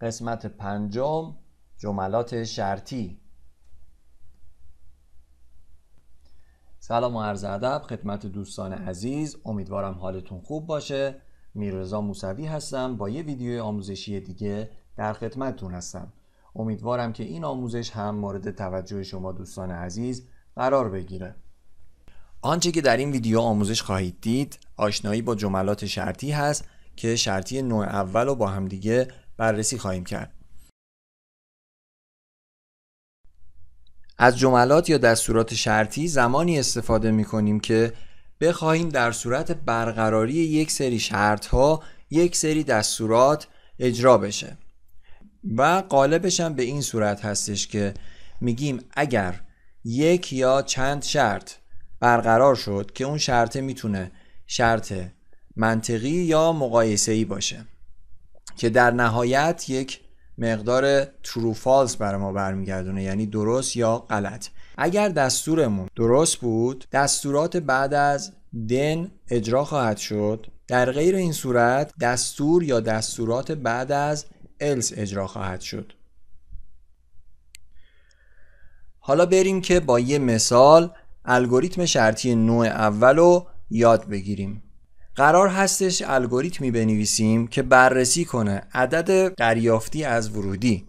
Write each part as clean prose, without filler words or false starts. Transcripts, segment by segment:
قسمت پنجم، جملات شرطی. سلام و عرض ادب خدمت دوستان عزیز، امیدوارم حالتون خوب باشه. میررضا موسوی هستم، با یه ویدیو آموزشی دیگه در خدمتتون هستم. امیدوارم که این آموزش هم مورد توجه شما دوستان عزیز قرار بگیره. آنچه که در این ویدیو آموزش خواهید دید آشنایی با جملات شرطی هست که شرطی نوع اول رو با هم دیگه بررسی خواهیم کرد. از جملات یا دستورات شرطی زمانی استفاده می کنیم که بخواهیم در صورت برقراری یک سری شرط ها یک سری دستورات اجرا بشه و غالبش هم به این صورت هستش که میگیم اگر یک یا چند شرط برقرار شد که اون شرط میتونه شرط منطقی یا مقایسه‌ای باشه که در نهایت یک مقدار true false برای ما برمیگردونه، یعنی درست یا غلط. اگر دستورمون درست بود دستورات بعد از then اجرا خواهد شد، در غیر این صورت دستور یا دستورات بعد از else اجرا خواهد شد. حالا بریم که با یه مثال الگوریتم شرطی نوع اول رو یاد بگیریم. قرار هستش الگوریتمی بنویسیم که بررسی کنه عدد دریافتی از ورودی.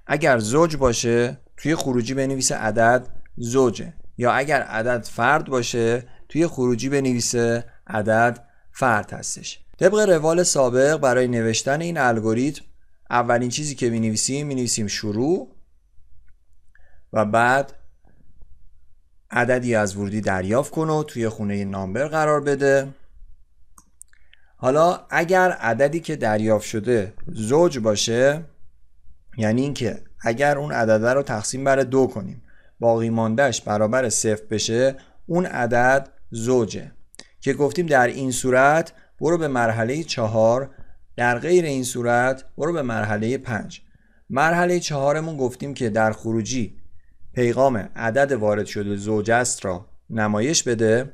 اگر زوج باشه توی خروجی بنویسه عدد زوجه، یا اگر عدد فرد باشه توی خروجی بنویسه عدد فرد هستش. طبق روال سابق برای نوشتن این الگوریتم اولین چیزی که می‌نویسیم شروع و بعد عددی از ورودی دریافت کنه و توی خونه نامبر قرار بده. حالا اگر عددی که دریافت شده زوج باشه، یعنی اینکه اگر اون عدد رو تقسیم بر 2 کنیم باقی ماندهش برابر 0 بشه، اون عدد زوجه که گفتیم در این صورت برو به مرحله 4، در غیر این صورت برو به مرحله 5. مرحله 4مون گفتیم که در خروجی پیغام عدد وارد شده زوج است را نمایش بده.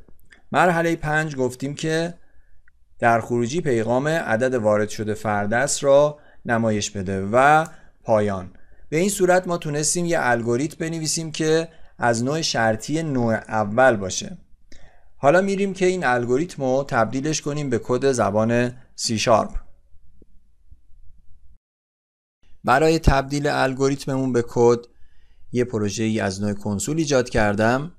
مرحله 5 گفتیم که در خروجی پیغام عدد وارد شده فرد است را نمایش بده و پایان. به این صورت ما تونستیم یه الگوریتم بنویسیم که از نوع شرطی نوع اول باشه. حالا میریم که این الگوریتم رو تبدیلش کنیم به کد زبان C#. برای تبدیل الگوریتممون به کد یه پروژه‌ای از نوع کنسول ایجاد کردم.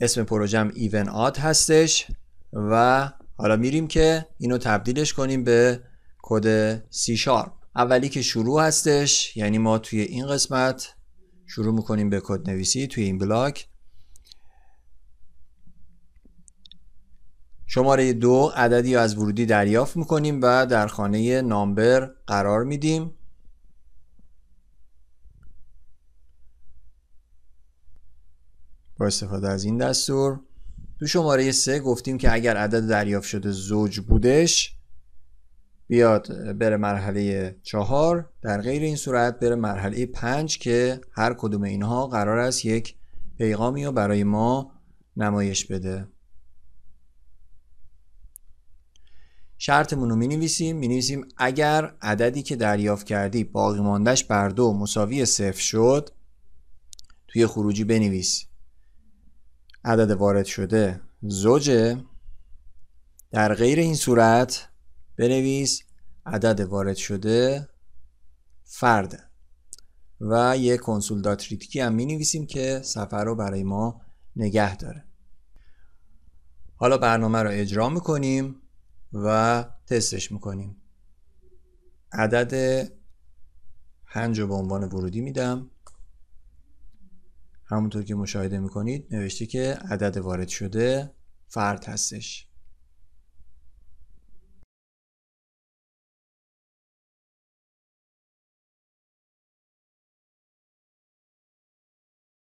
اسم پروژم even odd هستش و حالا میریم که اینو تبدیلش کنیم به کد C#. اولی که شروع هستش، یعنی ما توی این قسمت شروع میکنیم به کد نویسی. توی این بلاک شماره 2 عددی از ورودی دریافت میکنیم و در خانه نامبر قرار میدیم. با استفاده از این دستور تو شماره 3 گفتیم که اگر عدد دریافت شده زوج بودش بیاد بره مرحله 4، در غیر این صورت بره مرحله 5 که هر کدوم اینها قرار است یک پیغامی رو برای ما نمایش بده. شرطمون رو می‌نویسیم اگر عددی که دریافت کردی باقی ماندهش بر 2 مساوی 0 شد، توی خروجی بنویس عدد وارد شده زوجه، در غیر این صورت بنویس عدد وارد شده فرد و یک کنسول دات ریتکی هم می نویسیم که صفحه رو برای ما نگه داره. حالا برنامه رو اجرا میکنیم و تستش میکنیم. عدد 5 رو به عنوان ورودی میدم. همونطور که مشاهده میکنید نوشته که عدد وارد شده فرد هستش.